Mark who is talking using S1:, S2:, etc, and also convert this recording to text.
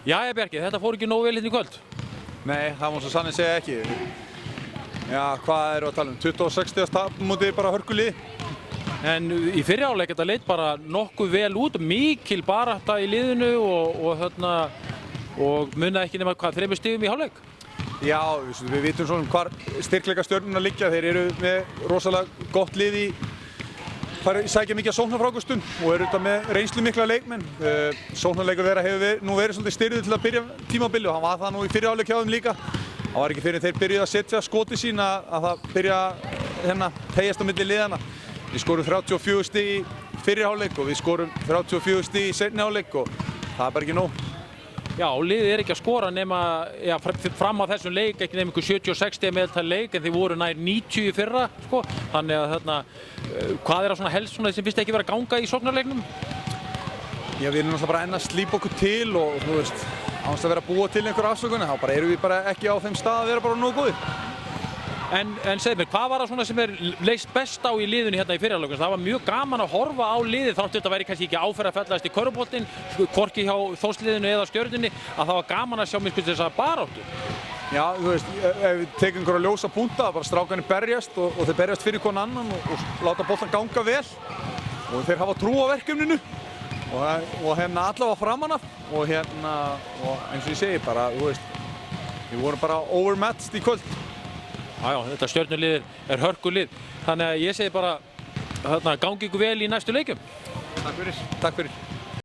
S1: Jæja Bjarki, þetta fór ekki nógu vel hérna í kvöld.
S2: Nei, það má svo sannlega segja ekki. Já, hvað eru að tala um? 26. tap mútið bara hörkulið.
S1: En í fyrri hálfleik þetta leit bara nokkuð vel út, mikil barátta í liðinu og munið ekki nema hvað 3 stigum í hálfleik.
S2: Já, við vitum svona hvar styrkleika stjörnuna liggja. Þeir eru með rosalega gott lið í sækja mikið að sóknarfrákvöstun og eru þetta með reynslu mikla leikmenn. Sóknarleikur þeirra hefur nú verið svolítið styrður til að byrja tímabilið og hann var það nú í fyrri hálfleik hjá þeim líka. Það var ekki fyrir þeir byrjuðu að setja skoti sín að það byrja tegjast á milli liðana. Við skorum 34 stig í fyrri hálfleik og við skorum 34 stig í seinni hálfleik og það er bara ekki nóg.
S1: Já, liðið ekki að skora nema fram á þessum leik, ekki nema ykkur 76 stiga meðaltal leik en þeir voru nær 90 í fyrra, sko. Þannig að hvað er að helst sem finnst ekki vera að ganga í sóknarleiknum?
S2: Já, við erum náttúrulega bara enn að slípa okkur til og þú veist, án að vera að búa til einhver afsökun, þá erum við bara ekki á þeim stað að vera bara nógu góðir.
S1: En segð mér, hvað var það sem leist best á í liðinu hérna í fyrri hálfleik? Það var mjög gaman að horfa á liðið, þrátt þetta væri kannski ekki áferðarfellast í körfuboltinn, hvorki hjá Þórsliðinu eða Stjörnunni, að það var gaman að sjá mér þessa baráttu.
S2: Já, þú veist, ef við tekum einhverja ljósa púnta, bara strákarnir berjast og þeir berjast fyrir hvern annan og láta boltan ganga vel og þeir hafa trú á verkefninu og allavega framan af og eins og ég segi bara, þú veist, við vorum bara overmatched í kvöld.
S1: Já, þetta Stjörnulið er hörkulið, þannig að ég segi bara gangi ykkur vel í næstu leikjum.
S2: Takk fyrir.